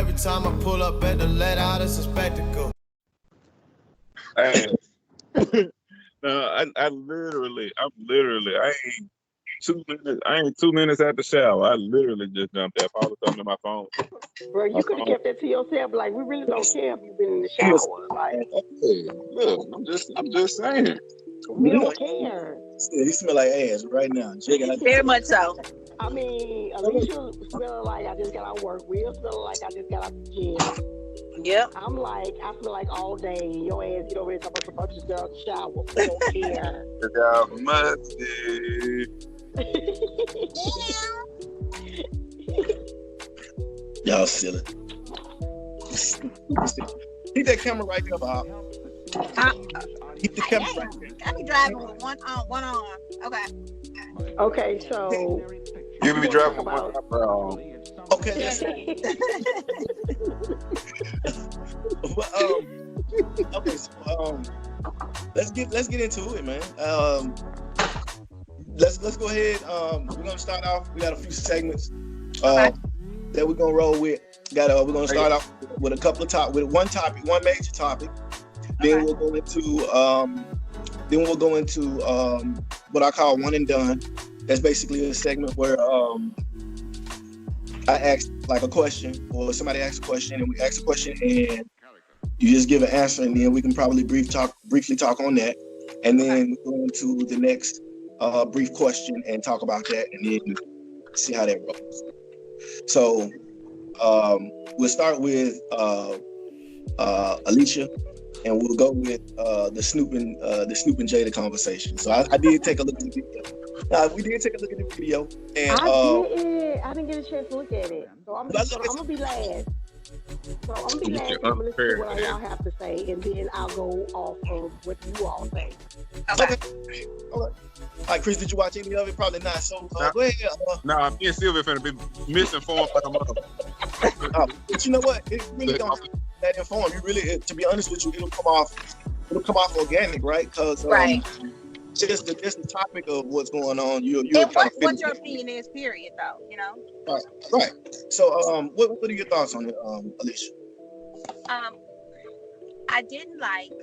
every time I pull up at the let out, it's a spectacle. Hey, no, I'm literally, I ain't 2 minutes, I ain't 2 minutes at the shower. I literally just jumped there, followed something to my phone. Bro, you could have kept that to yourself. Like, we really don't care if you've been in the shower. Like, Hey, look, I'm just saying. we don't care. He smell like ass right now. Very much so. I mean, Alicia smell like I just got out of work. Will smell like I just got out the gym. Yep. I'm like, I smell like all day. Your ass, you know, ready to talk about just got out the shower. We don't care. Y'all silly. Keep that camera right there, Bob. Keep the camera right there. I be driving with one arm. Okay. Okay, so You be driving one arm. Okay. Okay. So let's get into it, man. Let's go ahead. We're gonna start off. We got a few segments that we're gonna roll with. We're gonna start off with a couple of with one topic, one major topic. Then we'll go into what I call one and done. That's basically a segment where I ask like a question, or somebody asks a question, and we ask a question, and you just give an answer, and then we can probably briefly talk on that, and then we go into the next brief question and talk about that, and then see how that rolls. So we'll start with Alicia, and we'll go with the Snoop and Jada conversation. So I did take a look at the video. We did take a look at the video, and I didn't get a chance to look at it, so I'm gonna be last. So I'm gonna be last. I'm gonna listen to what y'all have to say, and then I'll go off of what you all say. Okay. All right, Chris, did you watch any of it? Probably not. So go ahead. No, me and Sylvia finna be misinformed like a mother. But you know what? It really don't have that informed. You really, to be honest with you, it'll come off organic, right? Because just the topic of what's going on. What your opinion is, period, though. You know. Right. So, what are your thoughts on it, Alicia? I didn't like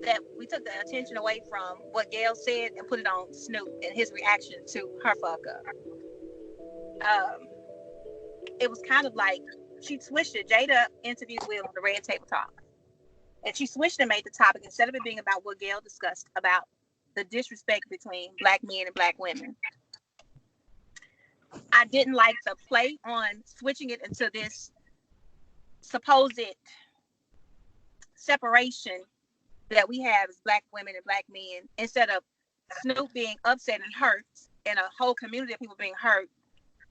that we took the attention away from what Gail said and put it on Snoop and his reaction to her fuck up. It was kind of like she switched it. Jada interviewed Will on the Red Table Talk, and she switched and made the topic, instead of it being about what Gail discussed about the disrespect between black men and black women. I didn't like the play on switching it into this supposed separation that we have as black women and black men, instead of Snoop being upset and hurt, and a whole community of people being hurt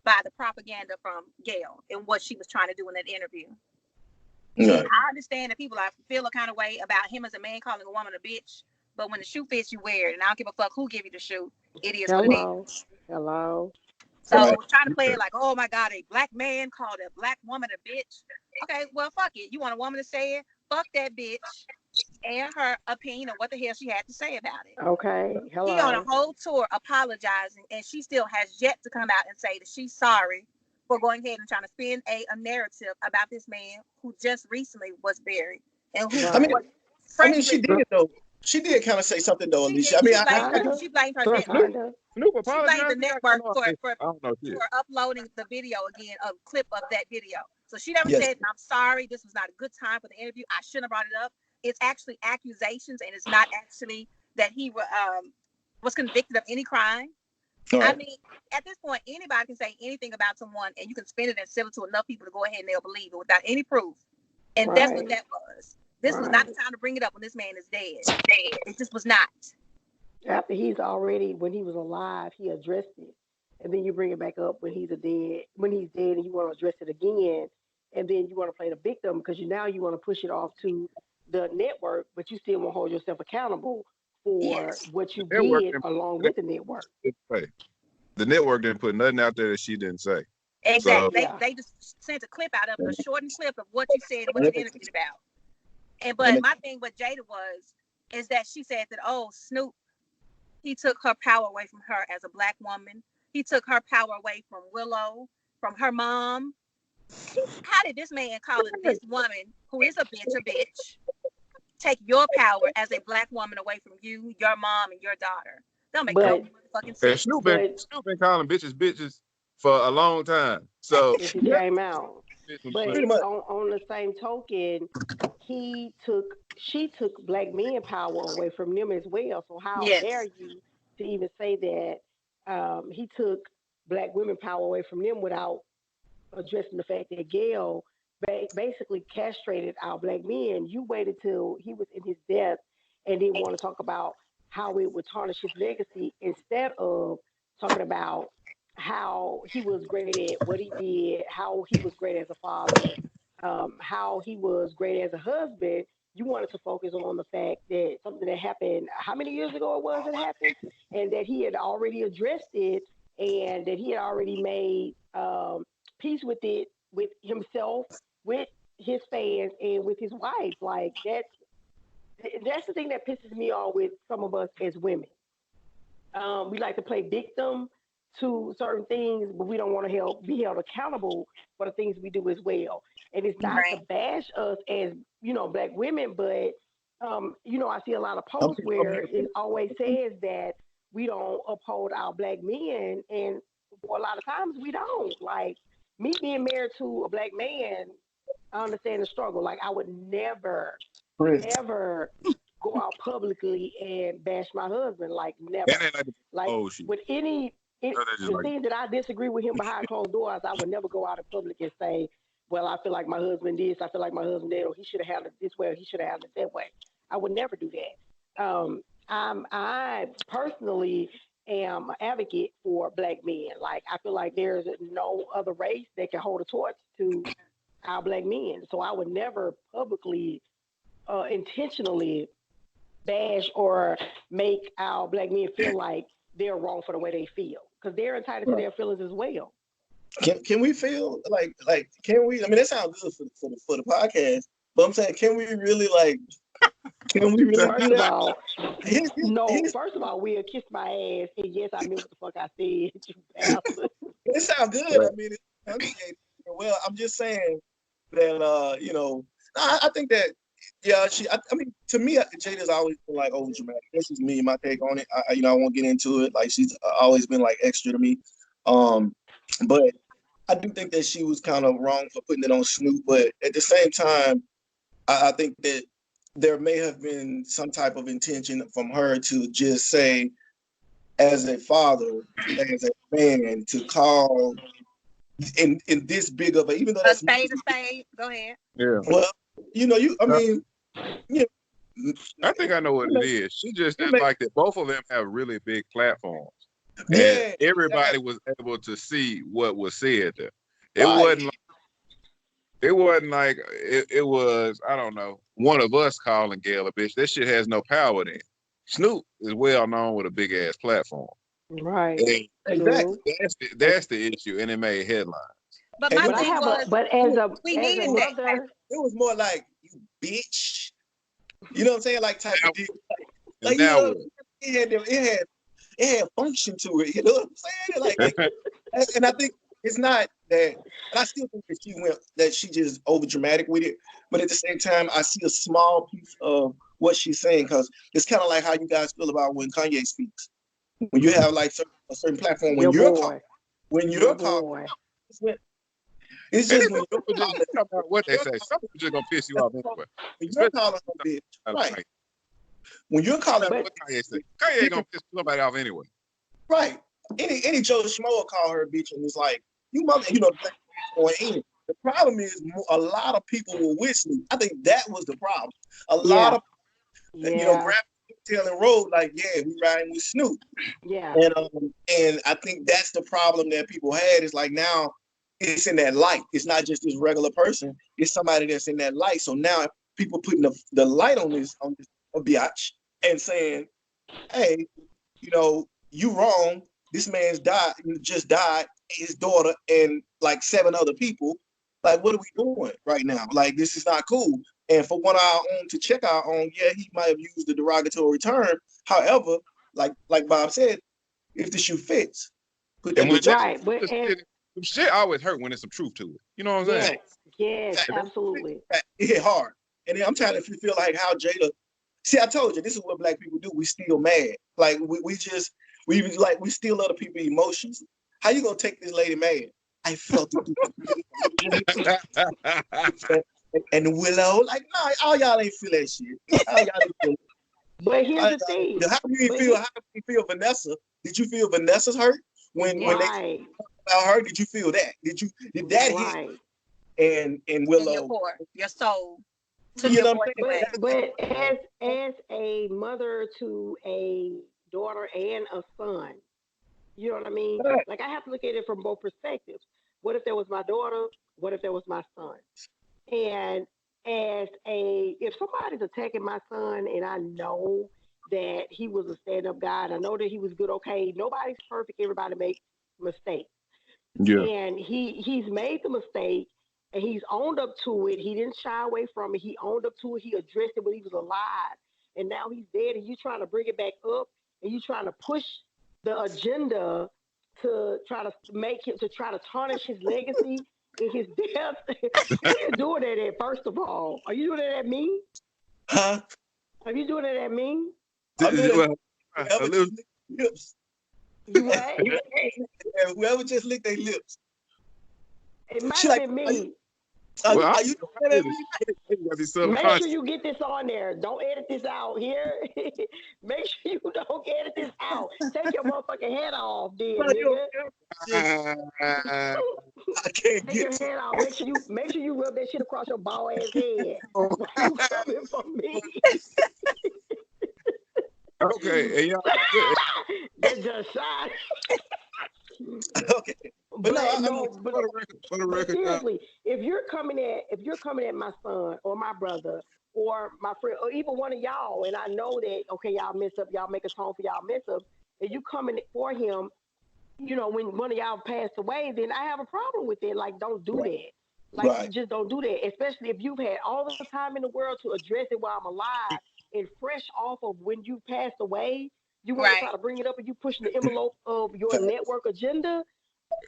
by the propaganda from Gail and what she was trying to do in that interview. Yeah. I understand that people feel a kind of way about him as a man calling a woman a bitch, but when the shoe fits, you wear it, and I don't give a fuck who give you the shoe. It is what it is. Hello. So trying to play it like, oh my God, a black man called a black woman a bitch. Okay, well, fuck it. You want a woman to say it? Fuck that bitch and her opinion of what the hell she had to say about it. Okay, hello. She on a whole tour apologizing, and she still has yet to come out and say that she's sorry for going ahead and trying to spin a narrative about this man who just recently was buried. And who I mean, she did though. She did kind of say something though, Alicia. She blamed her network. Snoop She blamed the network for uploading the video again, a clip of that video. So she never said, I'm sorry, this was not a good time for the interview, I shouldn't have brought it up. It's actually accusations, and it's not actually that he was convicted of any crime. Right. I mean, at this point, anybody can say anything about someone, and you can spin it and sell it to enough people to go ahead and they'll believe it without any proof. And that's what that was. This was not the time to bring it up when this man is dead. It just was not. After when he was alive, he addressed it. And then you bring it back up when he's dead, and you want to address it again. And then you want to play the victim because now you want to push it off to the network, but you still want to hold yourself accountable for what you did along with the network. The network didn't put nothing out there that she didn't say. Exactly. So, they just sent a clip out of it, a shortened clip of what you said and what you interviewed about. But my thing with Jada is that she said that, Snoop, he took her power away from her as a black woman. He took her power away from Willow, from her mom. How did this man calling this woman, who is a bitch, take your power as a black woman away from you, your mom, and your daughter? Don't make no fucking And sense. Snoop been calling bitches for a long time. So It just came out. But Pretty much. on the same token, she took black men power away from them as well. So how dare Yes. you to even say that he took black women power away from them without addressing the fact that Gail basically castrated our black men. You waited till he was in his death and didn't want to talk about how it would tarnish his legacy instead of talking about how he was great at what he did, how he was great as a father, how he was great as a husband. You wanted to focus on the fact that something that happened, how many years ago it was it happened, and that he had already addressed it and that he had already made peace with it, with himself, with his fans, and with his wife. Like that's the thing that pisses me off with some of us as women. We like to play victim to certain things, but we don't want to be held accountable for the things we do as well. And it's not to Right. bash us as black women, but I see a lot of I'm posts where here for it always says that we don't uphold our black men, and for a lot of times we don't. Like me being married to a black man, I understand the struggle. Like I would never, Chris. ever go out publicly and bash my husband. Like and never. they like to Like oh shit. with No, they just the like things that I disagree with him behind closed doors, I would never go out in public and say, "Well, I feel like my husband this, I feel like my husband that, or he should have handled it this way, or he should have handled it that way." I would never do that. I personally am an advocate for black men. Like I feel like there's no other race that can hold a torch to our black men. So I would never publicly, intentionally bash or make our black men feel like they're wrong for the way they feel because they're entitled to Right. their feelings as well. Can we feel like can we? I mean, that sounds good for the podcast, but I'm saying, can we really can we really First do of that? all, no. His, First of all, we'll kiss my ass, and yes, I meant what the fuck I said, you bastard. it sounds good. I mean, it's enunciated well. I'm just saying that I think that yeah, I mean, to me, Jada's always been like over dramatic. This is me, my take on it. I won't get into it. Like she's always been like extra to me. Um, but I do think that she was kind of wrong for putting it on Snoop. But at the same time, I think that there may have been some type of intention from her to just say, as a father, as a man, to call in this big of a, even though A that's spade, a spade. Go ahead. yeah. well, I mean, you I think I know what it is. She just didn't like that both of them have really big platforms. yeah, And everybody was able to see what was said there. It right. wasn't like it was, I don't know, one of us calling Gail a bitch. That shit has no power then. Snoop is well known with a big ass platform. Right. And Exactly. that's the issue, and it made headlines. But And my But I thing have was, but we as a needed that. mother, it was more like, you bitch. You know what I'm saying? Like type of deal. And You now know, it had function to it. You know what I'm saying? And I think it's not that, and I still think that she just over dramatic with it. But at the same time, I see a small piece of what she's saying, because it's kind of like how you guys feel about when Kanye speaks. When you have like a certain platform, your boy, your calling, boy. it's and just it's just about what they say. Some people just gonna piss you off anyway. when you're calling a bitch, right? When you're calling, what Kanye say. Kanye ain't gonna piss somebody off anyway. right? Any Joe Schmo will call her a bitch, and it's like, you mother, going in. The problem is a lot of people were with Snoop. I think that was the problem. A lot of Yeah. telling road like, yeah, we riding with Snoop. Yeah. And I think that's the problem that people had, is like, now it's in that light. It's not just this regular person. It's somebody that's in that light. So now people putting the light on this biatch and saying, hey, you wrong. This man's just died, his daughter, and like 7 other people. Like, what are we doing right now? Like, this is not cool. And for one of our own to check our own, yeah, he might have used the derogatory term. However, like Bob said, if the shoe fits, put that bitch on. Right. But shit always hurt when there's some truth to it. You know what I'm saying? Yes, absolutely. It hit hard. And then I'm trying to feel like how Jada. See, I told you this is what black people do. We still mad. Like we steal other people's emotions. How you gonna take this lady mad? I felt it. And Willow, like, no, all y'all ain't feel that shit. All y'all ain't feel it. But here's the thing. How do you feel Vanessa? Did you feel Vanessa's hurt when they talked about her? Did you feel that? Did that hit? And Willow, your soul. You know what I'm saying? But as a mother to a daughter and a son, you know what I mean? Like I have to look at it from both perspectives. What if that was my daughter? What if that was my son? And if somebody's attacking my son and I know that he was a stand-up guy and I know that he was good, okay, nobody's perfect, everybody makes mistakes. Yeah. And he's made the mistake and he's owned up to it. He didn't shy away from it. He owned up to it. He addressed it when he was alive. And now he's dead and you trying to bring it back up and you trying to push the agenda to try to make him, to try to tarnish his legacy in his death. Who are you doing that at, first of all? Are you doing that at me? Huh? Are you doing that at me? Lips. You what? Whoever just licked their lips. It might have been me. Are you Make sure you get this on there. Don't edit this out here. Make sure you don't edit this out. Take your motherfucking head off, then, nigga. I can't Take your head off. Make sure you rub that shit across your bald ass head. Why you coming for me? Okay, and y'all. That just shot. Okay. But For the record, seriously, if you're coming at my son or my brother or my friend or even one of y'all, and I know that okay, y'all mess up, y'all make a tone for y'all mess up, and you coming for him, you know, when one of y'all passed away, then I have a problem with it. Like, don't do that. Like, just don't do that. Especially if you've had all the time in the world to address it while I'm alive and fresh off of when you passed away, you want to try to bring it up and you pushing the envelope of your network agenda.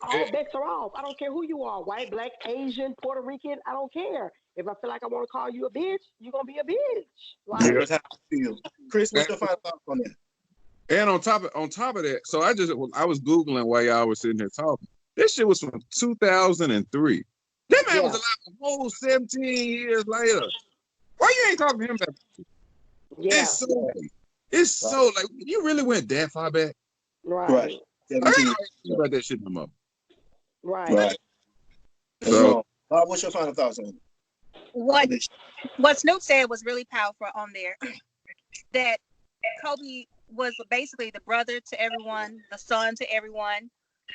All bets are off. I don't care who you are, white, black, Asian, Puerto Rican. I don't care. If I feel like I want to call you a bitch, you're gonna be a bitch. Like, that's how I feel. Chris, what's your final thoughts on that? And on top of that, so I was Googling while y'all were sitting here talking. This shit was from 2003. That man was alive a whole 17 years later. Why you ain't talking to him back? Yeah. It's so like you really went that far back. Right. I don't know about that shit no more. Right. So, Bob, what's your final thoughts on it? What Snoop said was really powerful on there. That Kobe was basically the brother to everyone, the son to everyone.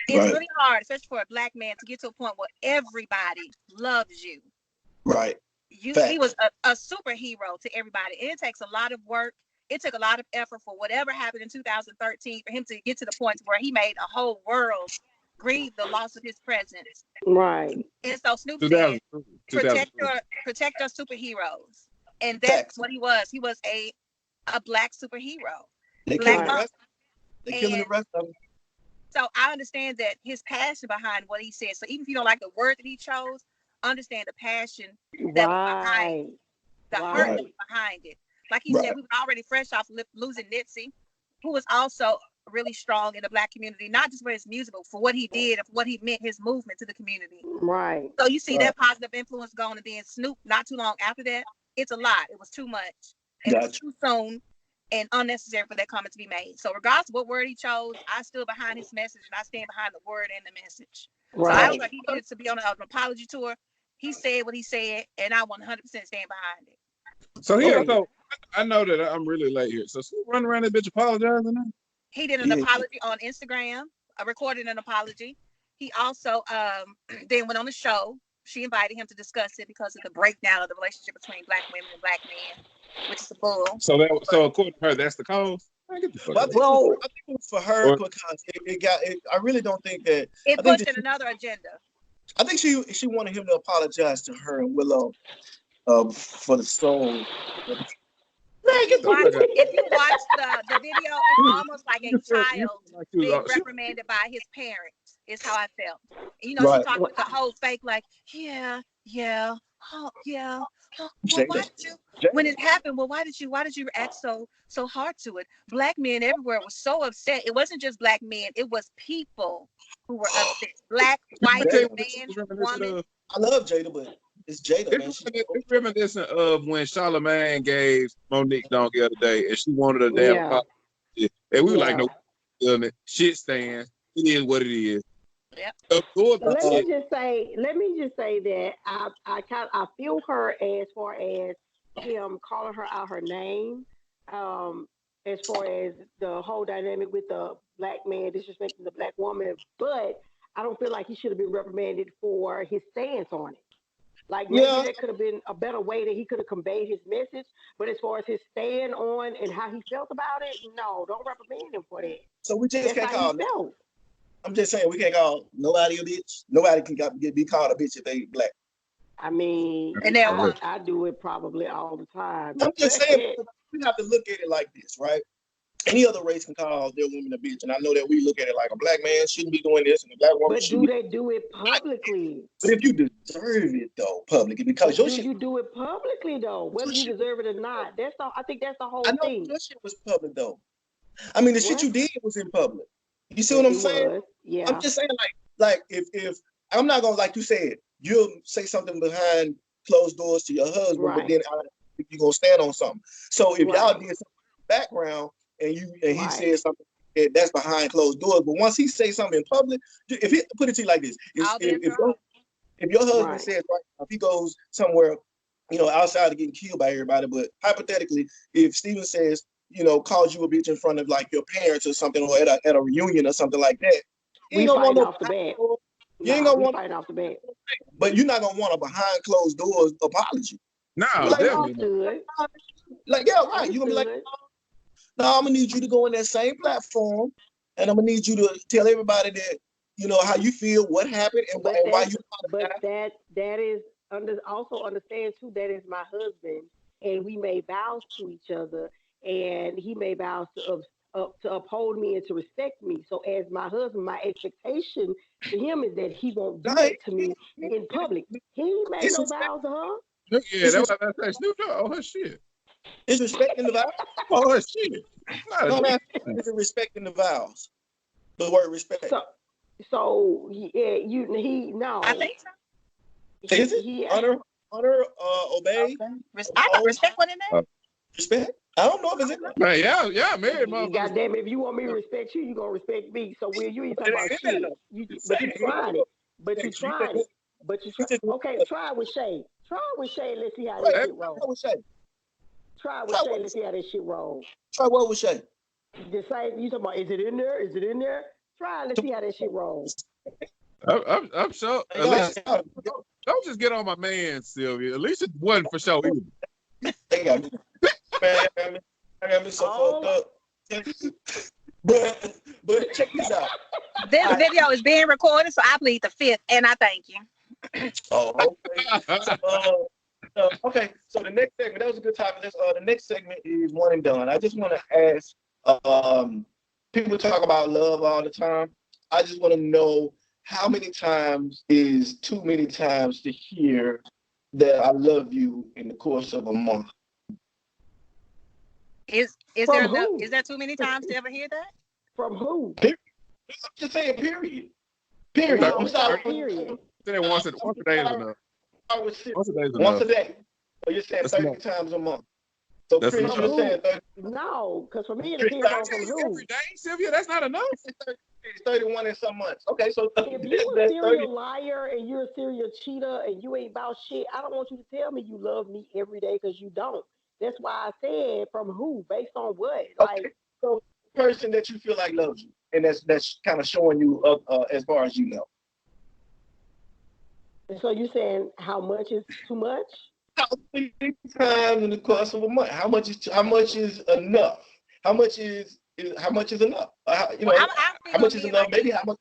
It's really hard, especially for a black man, to get to a point where everybody loves you. Right. He was a superhero to everybody. And it takes a lot of work. It took a lot of effort for whatever happened in 2013 for him to get to the point where he made a whole world grieve the loss of his presence. Right. And so Snoop said, protect your superheroes. And that's what he was. He was a black superhero. They're killing the rest of them. So I understand that his passion behind what he said. So even if you don't like the word that he chose, understand the passion that was behind the hurt that was behind it. Like he said, we were already fresh off losing Nipsey, who was also really strong in the black community, not just for his music, but for what he did and for what he meant, his movement to the community. Right. So you see that positive influence going, and then Snoop, not too long after that, it's a lot. It was too much. And it was too soon and unnecessary for that comment to be made. So regardless of what word he chose, I stood behind his message and I stand behind the word and the message. Right. So I was like, he needed to be on an apology tour. He said what he said, and I 100% stand behind it. So here, so I know that I'm really late here. So Snoop running around that bitch apologizing now? He did an apology on Instagram, recorded an apology. He also then went on the show. She invited him to discuss it because of the breakdown of the relationship between black women and black men, which is a bull. So according to her, that's the cause? I think it was for her because I really don't think that it pushed in another agenda. I think she wanted him to apologize to her and Willow for the soul. If you watch the video, it's almost like a child being reprimanded by his parents. is how I felt. And, you know, Right. she talked with the whole fake, like, yeah, oh, yeah. Oh, well, why did you, when it happened, well, why did you act so hard to it? Black men everywhere were so upset. It wasn't just black men, it was people who were upset. Black, white, man, woman. I love Jada, but it's Jada, man. It's reminiscent of when Charlamagne gave Monique Don't Get a Day, and she wanted a damn Yeah. apology. And we were like, no, shit stands. It is what it is. Yep. Let me just say that I feel her as far as him calling her out her name, as far as the whole dynamic with the black man disrespecting the black woman, but I don't feel like he should have been reprimanded for his stance on it. Like maybe there could have been a better way that he could have conveyed his message, but as far as his stand on and how he felt about it, no, don't reprimand him for that. So we just That's can't how call. he felt. I'm just saying we can't call nobody a bitch. Nobody can be called a bitch if they black. I mean, And now I do it probably all the time. I'm just saying we have to look at it like this, right? Any other race can call their woman a bitch, and I know that we look at it like a black man shouldn't be doing this, and a black woman But shouldn't. do they do it publicly? But if you deserve it though, publicly, because your shit, you do it publicly though, whether you deserve it or not. I think that's the whole I know thing. your shit was public though. I mean, the shit you did was in public. You see what I'm saying? Was, yeah. I'm just saying, like if I'm not gonna, like you said, you'll say something behind closed doors to your husband, but then you're gonna stand on something. So if y'all did something in the background and he said something that's behind closed doors, but once he says something in public, if he put it to you like this, if your husband says, if he goes somewhere, you know, outside of getting killed by everybody, but hypothetically, if Steven says, you know, calls you a bitch in front of like your parents or something, or at a reunion or something like that, you ain't gonna want off the bat. You ain't gonna want fight off the bat. But you're not gonna want a behind closed doors apology. No, like, definitely. Like, yeah, right. You're gonna be like, no, I'm gonna need you to go in that same platform, and I'm gonna need you to tell everybody that, you know, how you feel, what happened, and why you. But that is also understand too. That is my husband, and we made vows to each other, and he made vows to uphold me and to respect me. So as my husband, my expectation to him is that he won't do that to me in public. He made no vows to her. Yeah, that's what I said. Snoop Dogg, oh her shit. Is respecting the vows? Oh her shit. No, man, is it respecting the vows? The word respect. So yeah, no. I think so. Is it honor, obey? Okay. I thought respect wasn't in there. Respect? I don't know if it's in there. Man, yeah, married motherfucker. Goddamn, if you want me to respect you, you gonna respect me. So when you ain't talking about shit, but you tried it. But you tried it. But you tried. Okay, try it with Shay. Try it with Shay. Let's see how this shit rolls. Try it with Shay. Let's see how this shit rolls. Try what with Shay? The same. You talking about? Is it in there? Is it in there? Try it. Let's see how that shit rolls. I'm sure. Don't just get on my man, Sylvia. At least it wasn't for sure either. They got me. Man, I got me so fucked up. But check this out. This video is being recorded, so I plead the fifth, and I thank you. Oh, okay. Okay, so the next segment, that was a good topic. The next segment is one and done. I just want to ask, people talk about love all the time. I just want to know how many times is too many times to hear that I love you in the course of a month? Is there enough? Is there too many times to ever hear that? From who? Period. I'm just saying, period. Period. No, I'm sorry. Period. Once a day is enough. Once a day. So you're saying 30 times a month. So pretty much you're saying 30. No, because for me it depends on from who. Every day, Sylvia, that's not enough. It's 31 in some months. Okay, so if you're a serial liar and you're a serial cheater and you ain't about shit, I don't want you to tell me you love me every day because you don't. That's why I said from who, based on what. Okay. Like, so the person that you feel like loves you, and that's kind of showing you as far as you know. And so you're saying how much is too much? How many times in the course of a month? How much is enough? How much is enough? You know, how much is enough? Like maybe how much?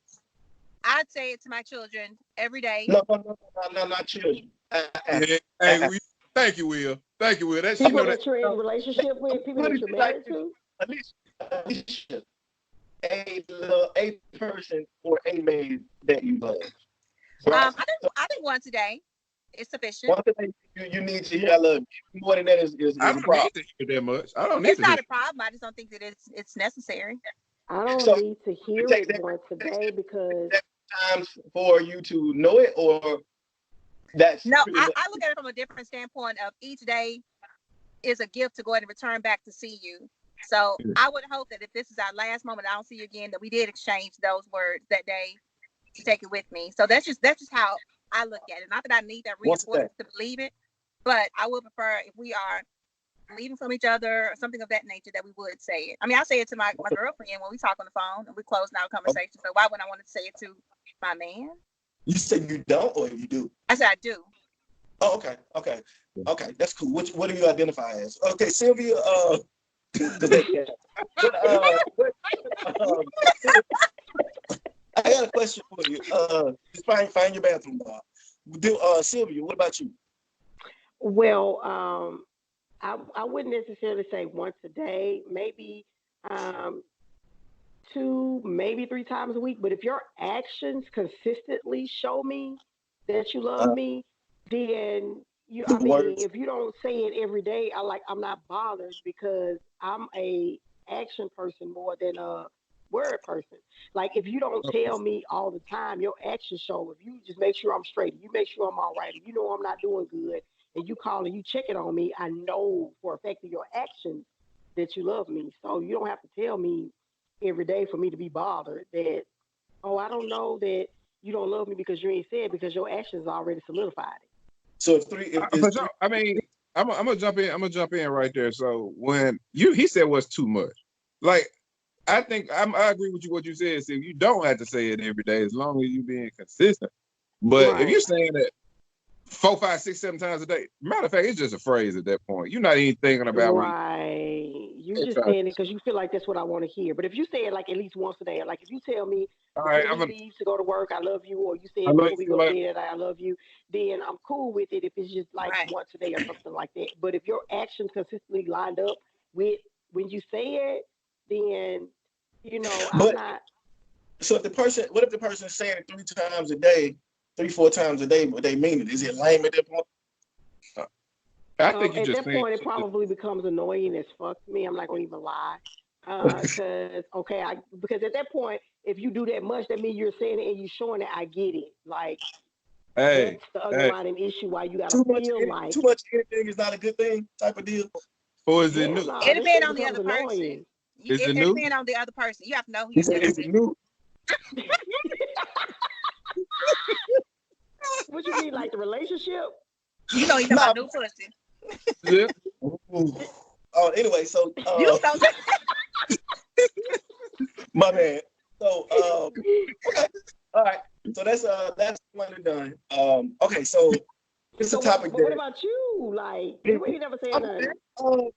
I'd say it to my children every day. No, not children. Hey, thank you, Will. Thank you, Will. That's people that you're in a relationship with, people that you're married to. Alicia. a person or a man that you love. Right? I think once a day is sufficient. One thing you need to hear I love you. More than that is I a don't problem. need to hear that much. I don't need It's to hear. not a problem. I just don't think that it's necessary. I don't So need to hear take it that once a day because times for you to know it, or that's No, pretty much. I look at it from a different standpoint of each day is a gift to go ahead and return back to see you. So I would hope that if this is our last moment, I don't see you again, that we did exchange those words that day to take it with me. So that's just how I look at it. Not that I need that reinforcement to believe it, but I would prefer if we are leaving from each other or something of that nature that we would say it. I mean, I say it to my girlfriend when we talk on the phone and we close out a conversation. So why would I want to say it to my man? You said you don't, or you do? I said I do. Oh, okay. That's cool. What do you identify as? Okay, Sylvia. I got a question for you. Just find your bathroom, Bob. Sylvia, what about you? well, I wouldn't necessarily say once a day, maybe um, two, maybe three times a week. But if your actions consistently show me that you love me, then I mean, Words. if you don't say it every day, I'm not bothered because I'm a action person more than a word person. Like if you don't tell me all the time, your actions show. If you just make sure I'm straight, you make sure I'm all right, if you know I'm not doing good, and you call and you check it on me, I know for a fact of your actions that you love me. So you don't have to tell me every day for me to be bothered that, oh, I don't know that you don't love me because you ain't said because your actions already solidified it. So if there's For sure. I mean, I'm gonna jump in. I'm gonna jump in right there. So when he said what's too much, like I think I agree with you what you said. See, you don't have to say it every day as long as you being consistent. But if Right. you're saying that 4, 5, 6, 7 times a day, matter of fact, it's just a phrase at that point. You're not even thinking about what Right. You you're just trying. saying it because you feel like that's what I want to hear. But if you say it like at least once a day, like if you tell me All right, before we leave to go to work, I love you, or you say I it know before we you go to like. bed, I love you, then I'm cool with it if it's just like Right. once a day or something like that. But if your actions consistently lined up with when you say it, then I'm but not. so if the person, what if the person's saying it 3 times a day, 3, 4 times a day, but they mean it? Is it lame at that point? I think you At just that saying. point, it probably becomes annoying as fuck to me. I'm not gonna even lie, because because at that point, if you do that much, that means you're saying it and you're showing it. I get it. Like Hey, that's the hey, underlying issue why you gotta Too much, feel like too much anything is not a good thing type of deal. or is it hell new? no, It this depends shit on the becomes other person. annoying. Is it It new? depends on the other person. You have to know who He you're said dealing it's with. new. What you mean, like the relationship? You know, you talking Nah. about new pussy. Yeah. Oh, anyway, so You so my man. So okay, all right. So that's one and done. Okay, so it's a So what? topic But what that about you? Like you ain't never said nothing.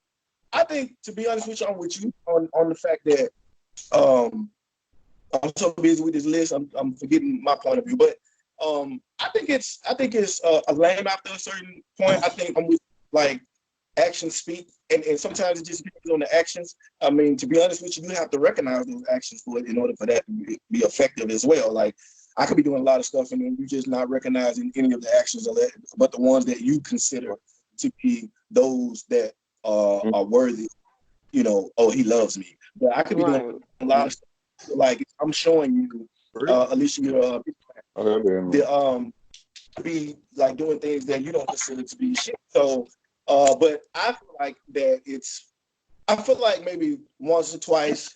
I think, to be honest with you, I'm with you on the fact that I'm so busy with this list, I'm forgetting my point of view. But I think it's a lame after a certain point. I think I'm with like actions speak, and sometimes it just depends on the actions. I mean, to be honest with you, you have to recognize those actions for it in order for that to be effective as well. Like I could be doing a lot of stuff and then you're just not recognizing any of the actions of that, but the ones that you consider to be those that are worthy. Oh, he loves me. But I could be doing Right. a lot of stuff. Like I'm showing you, Alicia, the be like doing things that you don't consider to be shit. So, but I feel like I feel like maybe once or twice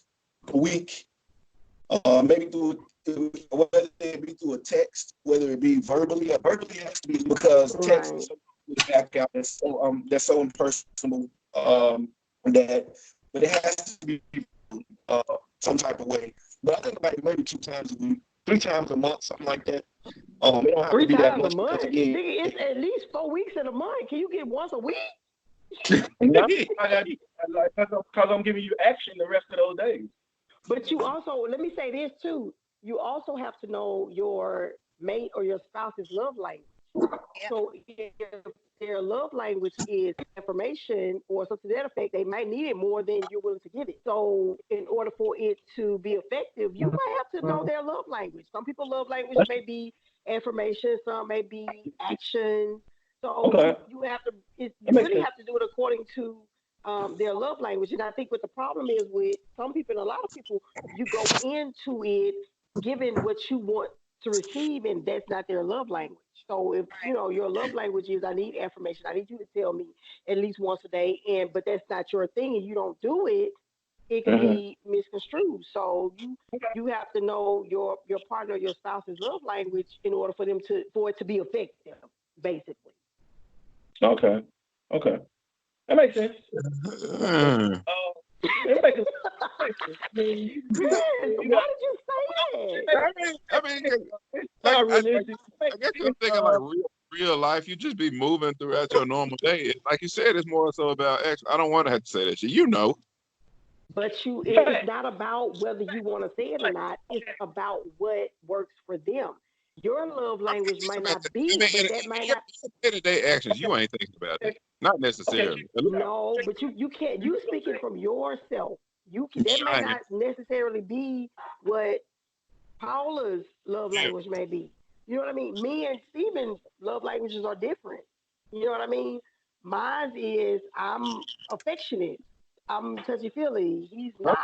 a week, maybe whether it be through a text, whether it be verbally it has to be because text is Right. so back out that's so impersonal that but it has to be uh, some type of way. But I think like maybe 2 times a week, 3 times a month, something like that. It don't have to Three be that times a much month, because again, nigga. It's at least 4 weeks in a month. Can you get once a week? because I'm giving you action the rest of those days. But you also, let me say this too. You also have to know your mate or your spouse's love language. yeah. So if their love language is affirmation or something to that effect, they might need it more than you're willing to give it. So, in order for it to be effective, you might have to know their love language. Some people love language may be affirmation, some may be action. So you have to, you really have to do it according to their love language. And I think what the problem is with some people and a lot of people, you go into it giving what you want to receive, and that's not their love language. So if you know your love language is I need affirmation, I need you to tell me at least once a day, and but that's not your thing, and you don't do it, it can be misconstrued. So you have to know your partner, your spouse's love language in order for them to for it to be effective, basically. Okay. That makes sense. It makes sense. Chris, why did you say that? I guess I'm thinking like real life. You just be moving throughout your normal day. Like you said, it's more so about action. I don't want to have to say that shit. You know. But it's not about whether you want to say it or not. It's about what works for them. Your love language might not be, but that might not. Day-to-day actions, you ain't thinking about it. Not necessarily. No, but you can't. You speaking from yourself. That may not necessarily be what Paula's love language may be. You know what I mean? Me and Steven's love languages are different. You know what I mean? Mine is I'm affectionate. I'm touchy feely. He's not.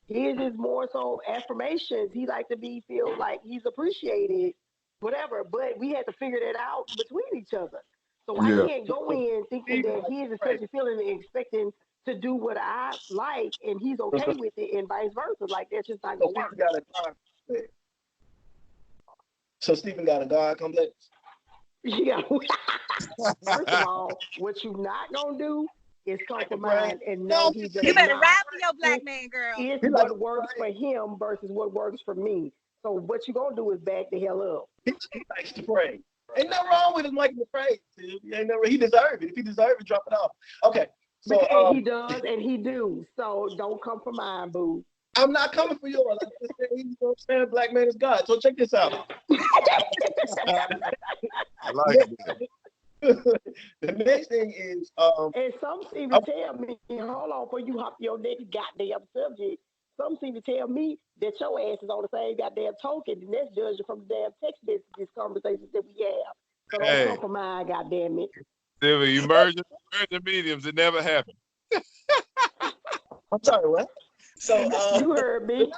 His is more so affirmations. He like to be feel like he's appreciated, whatever. But we had to figure that out between each other. So I can't go in thinking that his is touchy feeling and expecting to do what I like and he's okay with it and vice versa. Like that's just not gonna work. So Stephen got a God complex. Yeah. First of all, what you not gonna do is compromise and know he does. You better ride for your black man, girl. It's what works for him versus what works for me. So what you gonna do is back the hell up. He likes to pray. Ain't nothing wrong with him liking to pray. He deserves it. If he deserves it, drop it off. Okay. So and he does and he do. So don't come for mine, boo. I'm not coming for yours. I just said he's gonna stand black man is God. So check this out. I like it. The next thing is and some seem to tell me, hold on, before you hop your next goddamn subject, some seem to tell me that your ass is on the same goddamn token, and that's judging from the damn text messages conversations that we have. So don't come for mine, goddamn it. Silver, emerging mediums, it never happened. I'm sorry, what? So you heard me.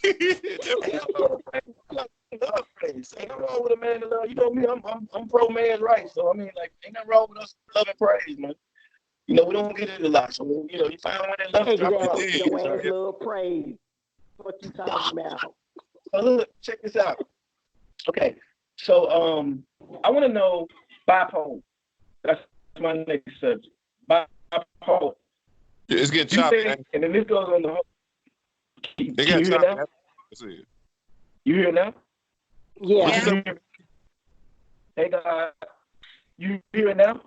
Ain't nothing wrong with a man to love. You know me, I'm pro man's rights. So I mean, like, ain't nothing wrong with us loving praise, man. You know, we don't get it a lot. So you know, you find one that loves your ass love praise. What you talking about? So look, check this out. Okay, so I want to know bipolar. That's my next subject. Bipolar. It's getting choppy. And then this goes on the whole. You hear now? You hear now? Yeah. Hey guys, you hear it now?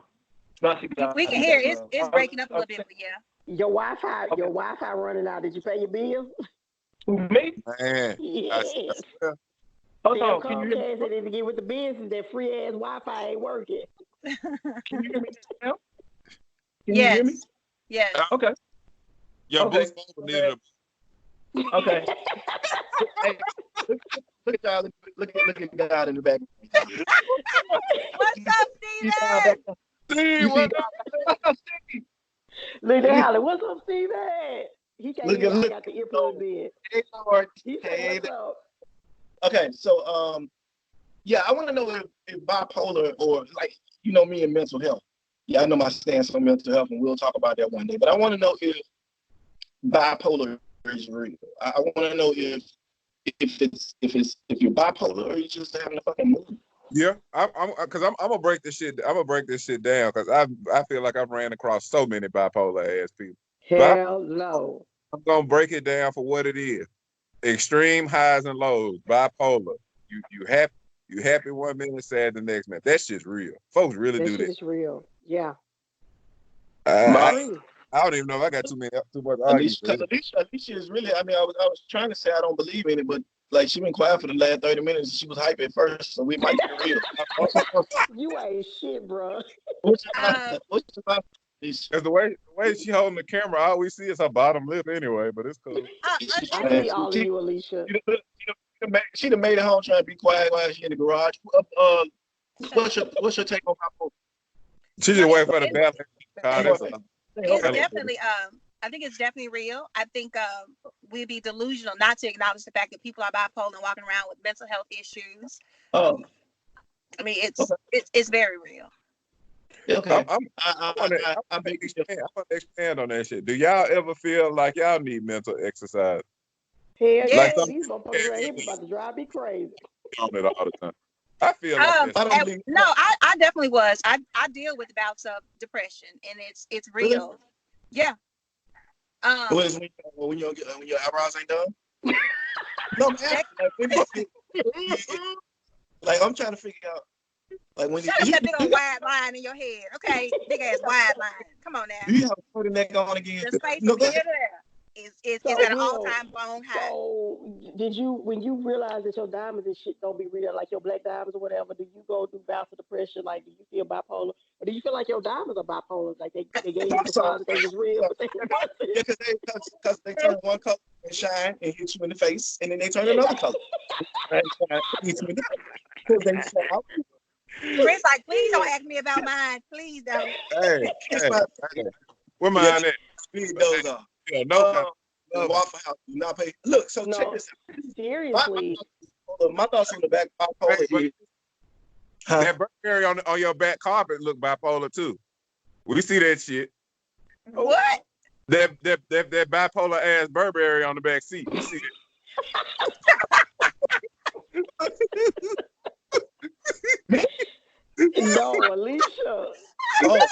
We can hear it. It's breaking up a little bit, but yeah. Your Wi-Fi running out. Did you pay your bill? Me? Man. Yes. Hold on. Can you hear me? Comcast to get with the business. That free ass Wi-Fi ain't working. Can you hear me now? Yes. You hear me? Yes. Okay. Your okay. Okay. Hey, look at y'all. Look at God in the back. What's up, Steven? Steve, what's up? Look at Holly. What's up, Steven? He can't even got the earplug in. Hey, Lord. He said, what's up? Okay, so yeah, I want to know if bipolar or like you know me and mental health. Yeah, I know my stance on mental health, and we'll talk about that one day. But I want to know if bipolar is real. I want to know if you're bipolar or you just having a fucking mood. Yeah, I'm gonna break this shit. I'm gonna break this shit down because I feel like I've ran across so many bipolar ass people. Hell no. I'm gonna break it down for what it is. Extreme highs and lows, bipolar. You happy one minute, sad the next minute. That's just real. folks really do that. It's real. Yeah. I don't even know if I got too much. Alicia is really. I mean, I was trying to say I don't believe in it, but like she been quiet for the last 30 minutes. She was hype at first, so we might be real. You ain't shit, bro. What's Uh, your Cause the way she holding the camera, all we see is her bottom lip anyway. But it's cool. I see all of you, Alicia. She done made it home trying to be quiet while she in the garage. What's your take on my phone? She just waiting for the balance. It's definitely I think it's definitely real. I think we'd be delusional not to acknowledge the fact that people are bipolar and walking around with mental health issues. Oh, I mean, it's very real. okay. I want to expand on that shit. Do y'all ever feel like y'all need mental exercise? Hell yeah, Like these motherfuckers right here about to drive me crazy. on it all the time. I feel like this. I definitely was. I deal with bouts of depression, and it's real. Really? Yeah. What is when your eyebrows ain't done? No, man. Like I'm trying to figure out. Like when shut up that big old wide line in your head, okay? Big ass wide line. Come on now. Do you have a turtleneck on again? The space No, from here to there is at an all-time bone high. So did you, when you realize that your diamonds and shit don't be real, like your black diamonds or whatever, do you go do bouts of depression? Like, do you feel bipolar, or do you feel like your diamonds are bipolar? Like they gave you the signs that they was real, but they yeah, because they turn one color and shine and hit you in the face, and then they turn another color and hit you in the face. Chris, like, please don't ask me about mine. Please don't. Hey. Where mine at? Those are. Yeah, no. Waffle House do not pay. Look, so check this out. Seriously. My thoughts on the back bipolar is that Burberry on your back carpet look bipolar too. We see that shit. What? That bipolar ass Burberry on the back seat. We see it. No, Alicia. Oh.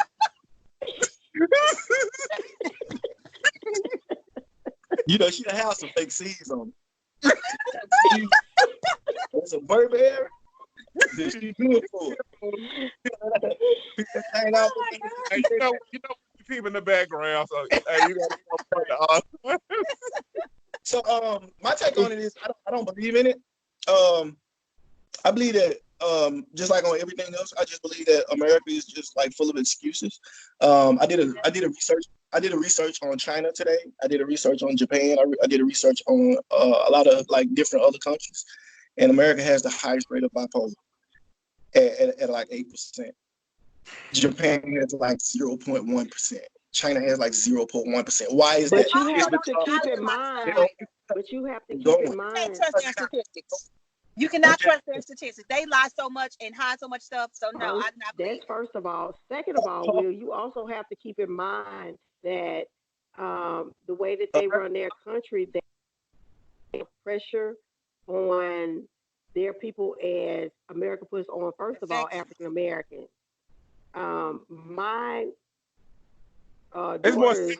You know, she done have some fake C's on it. That's a Burberry. She good for it. Hey, you know people in the background, so hey, you gotta So my take on it is I don't believe in it. I believe that just like on everything else, I just believe that America is just like full of excuses. I did a research on China today. I did a research on Japan. I did a research on a lot of like different other countries, and America has the highest rate of bipolar at like 8%. Japan has like 0.1%. China has like 0.1%. Why is that? But you have to keep in mind. But you have to keep in mind. You can't trust their statistics. You cannot trust their statistics. They lie so much and hide so much stuff. So no, I'm not. That's first of all. Second of all, Will, you also have to keep in mind that the way that they run their country, they have pressure on their people as America puts on, first of all, African Americans. My daughter's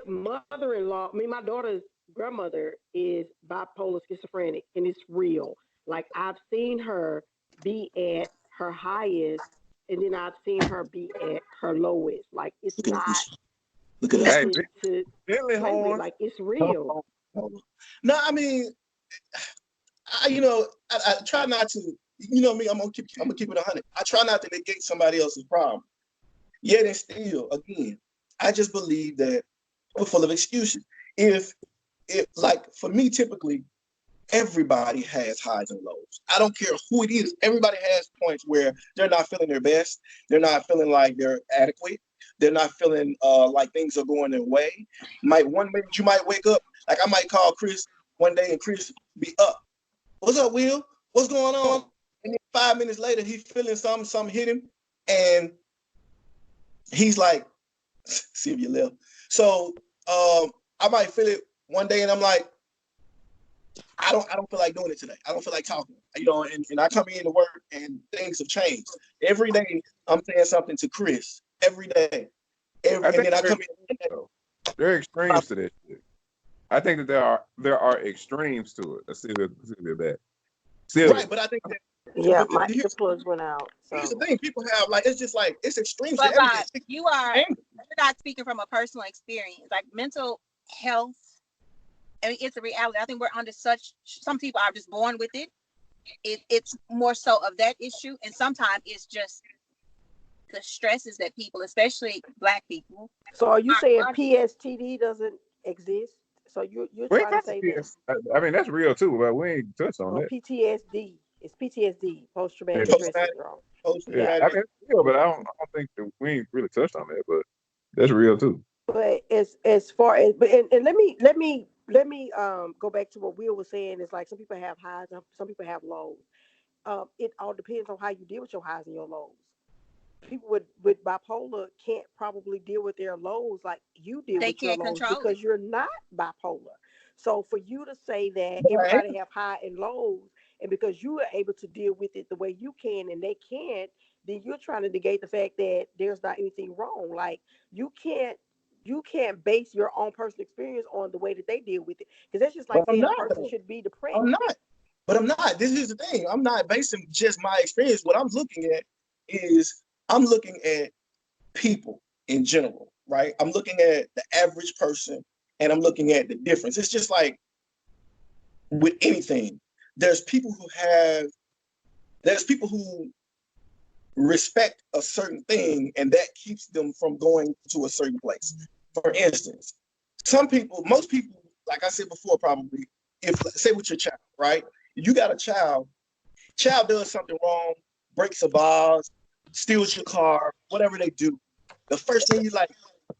mother-in-law, my daughter's grandmother is bipolar schizophrenic, and it's real. Like, I've seen her be at her highest, and then I've seen her be at her lowest. Like, it's not. Look at that. Like, it's real. No, I mean, I try not to. You know me, I'm gonna keep it 100. I try not to negate somebody else's problem. Yet and still, again, I just believe that we're full of excuses. If like for me, typically, everybody has highs and lows. I don't care who it is. Everybody has points where they're not feeling their best. They're not feeling like they're adequate. They're not feeling like things are going their way. One minute you might wake up, like I might call Chris one day and Chris be up. What's up, Will? What's going on? And then 5 minutes later, he's feeling something hit him, and he's like, see if you left. So I might feel it one day, and I'm like, I don't feel like doing it today. I don't feel like talking. And I come into work, and things have changed. Every day, I'm saying something to Chris. Every day. And then I come in. There are extremes to this shit. I think that there are extremes to it. Let's see that. Right, but I think that. Yeah, my earplugs went out. So. Here's the thing: people have it's extremes. But you're not speaking from a personal experience. Like mental health I mean, it's a reality. I think we're under some people are just born with it. It's more so of that issue. And sometimes it's just the stresses that people, especially Black people. So are you saying PSTD doesn't exist? So you're We trying to say that? yes. I mean, that's real too, but we ain't touched on Or that. PTSD. It's PTSD, post-traumatic Yeah. stress syndrome. Yeah, I mean, it's real, but I don't think that we ain't really touched on that, but that's real too. But as far as and let me go back to what Will was saying. It's like some people have highs, some people have lows. It all depends on how you deal with your highs and your lows. People with bipolar can't probably deal with their lows like you deal They with your can't lows control because it. you're not bipolar. So for you to say that everybody have high and lows, and because you are able to deal with it the way you can and they can't, then you're trying to negate the fact that there's not anything wrong. Like you can't base your own personal experience on the way that they deal with it, because that's just like But I'm saying a not. person should be depressed. I'm not. But I'm not. This is the thing. I'm not basing just my experience. What I'm looking at is I'm looking at people in general, right? I'm looking at the average person and I'm looking at the difference. It's just like with anything. There's people who respect a certain thing and that keeps them from going to a certain place. For instance, most people, like I said before, probably, if say with your child, right? You got a child does something wrong, breaks a vase, steals your car, whatever they do. The first thing you like,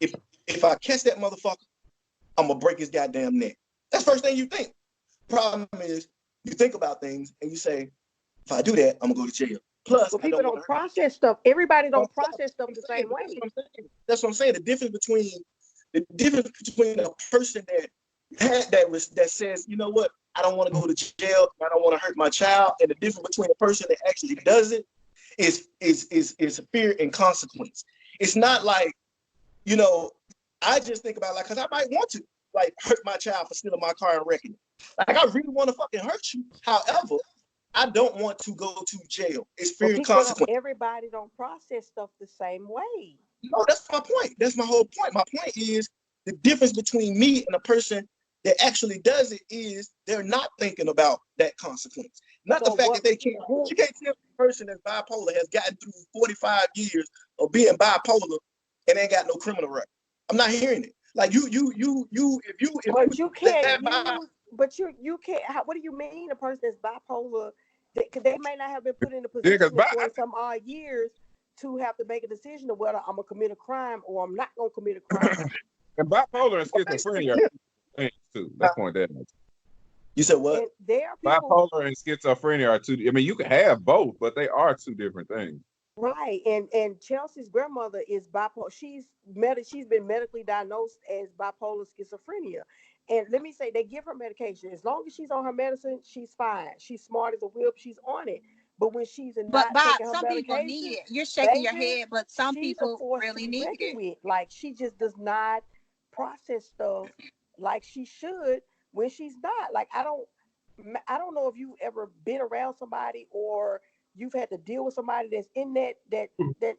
if I catch that motherfucker, I'm gonna break his goddamn neck. That's the first thing you think. Problem is, you think about things and you say, if I do that, I'm gonna go to jail. Plus, But people don't process stuff. Everybody don't process stuff the same way. That's what I'm saying. The difference between a person that says, you know what, I don't want to go to jail, I don't want to hurt my child, and the difference between a person that actually does it is fear and consequence. It's not like, you know, I just think about like, because I might want to like hurt my child for stealing my car and wrecking it. Like I really want to fucking hurt you. However, I don't want to go to jail. It's fear and consequence. Everybody don't process stuff the same way. No, that's my point. That's my whole point. My point is the difference between me and a person that actually does it is they're not thinking about that consequence. Not the fact that they can't. You can't tell a person that's bipolar has gotten through 45 years of being bipolar and ain't got no criminal record. I'm not hearing it. Like you can't. What do you mean a person that's bipolar? Because they may not have been put in a position for some odd years to have to make a decision of whether I'm gonna commit a crime or I'm not gonna commit a crime. And bipolar and schizophrenia are things too. Let's point that out. You said what? Bipolar and schizophrenia are two. I mean, you can have both, but they are two different things. Right, and Chelsea's grandmother is bipolar. She's been medically diagnosed as bipolar schizophrenia. And let me say, they give her medication. As long as she's on her medicine, she's fine. She's smart as a whip. She's on it. But when she's not taking her some medication, people need it. You're shaking your head, but some people really need it. With. Like she just does not process stuff like she should when she's not. Like I don't know if you've ever been around somebody or you've had to deal with somebody that's in that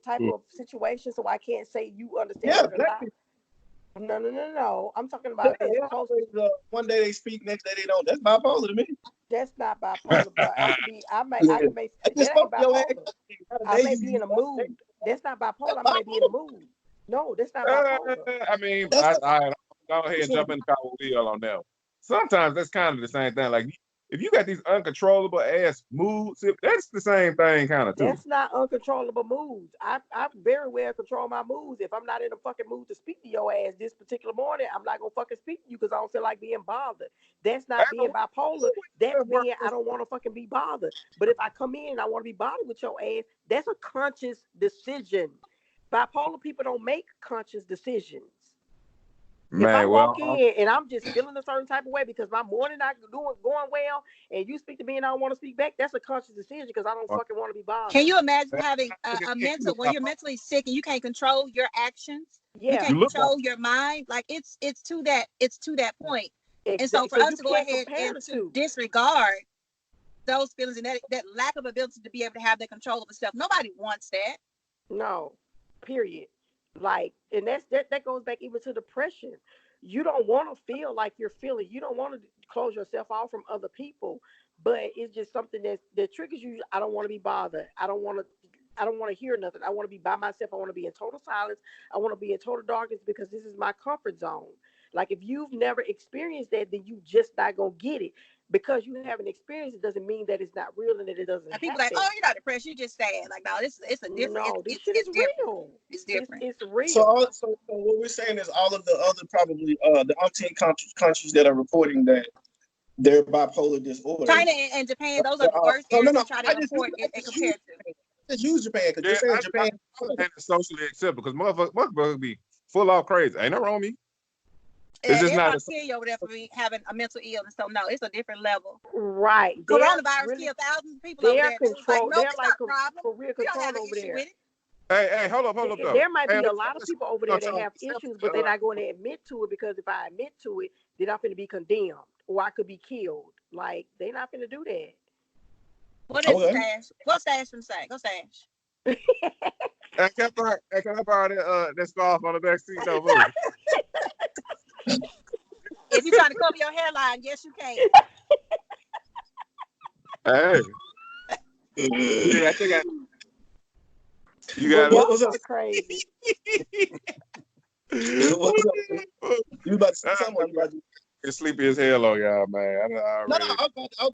type of situation. So I can't say you understand it or not. No. I'm talking about one day they speak, next day they don't. That's bipolar to me. That's not bipolar, but I may be in a mood. That's not bipolar. I may be in a mood. No, that's not bipolar. I mean, I go ahead and jump in the car with Will on that. Sometimes that's kind of the same thing. Like if you got these uncontrollable ass moods, that's the same thing kind of too. That's not uncontrollable moods. I very well control my moods. If I'm not in a fucking mood to speak to your ass this particular morning, I'm not gonna fucking speak to you because I don't feel like being bothered. That's not being bipolar. That's being I don't want to fucking be bothered. But if I come in and I want to be bothered with your ass, that's a conscious decision. Bipolar people don't make conscious decisions. If I walk in and I'm just feeling a certain type of way because my morning not going well, and you speak to me and I don't want to speak back, that's a conscious decision because I don't fucking want to be bothered. Can you imagine having a mental where you're mentally sick and you can't control your actions? Yeah. You can't control your mind. Like it's to that point. Exactly. And so for us to go ahead and to disregard those feelings and that lack of ability to be able to have that control over stuff, nobody wants that. No, period. Like, and that goes back even to depression. you don't want to feel like you're feeling. You don't want to close yourself off from other people, but it's just something that triggers you. I don't want to be bothered. I don't want to. I don't want to hear nothing. I want to be by myself. I want to be in total silence. I want to be in total darkness because this is my comfort zone. Like if you've never experienced that, then you just not gonna get it. Because you haven't experienced it doesn't mean that it's not real and that it doesn't And people happen. like, oh, you're not depressed. You're just sad. Like, no, it's a different. No, this It's shit is different. real. It's different. It's real. So what we're saying is all of the other probably the umpteen countries that are reporting that they're bipolar disorder. China and Japan, those are the worst areas to try to report it compared to. Just use Japan because Yeah, you're saying Japan. I it's socially acceptable because motherfuckers be full off crazy. Ain't no wrong with me. It's just not. Kill you over there for having a mental illness. So no, it's a different level. Right. Coronavirus really, killed thousands of people over there. Control. Like, no, they're it's like not a problem. for real We don't control have an over issue there. with it. Hey, hold up though. There might be Hey, a lot of people over there that have issues, but they're not going to admit to it because if I admit to it, then I'm going to be condemned or I could be killed. Like they're not going to do that. What is Sash? What's Sash from say? Go Sash. Can I borrow that scarf on the back seat? No, If you're trying to cover your hairline, yes, you can. Hey. Yeah, I think you got what's up? Crazy. What's up? You about to say something? It's sleepy as hell on y'all, man. No,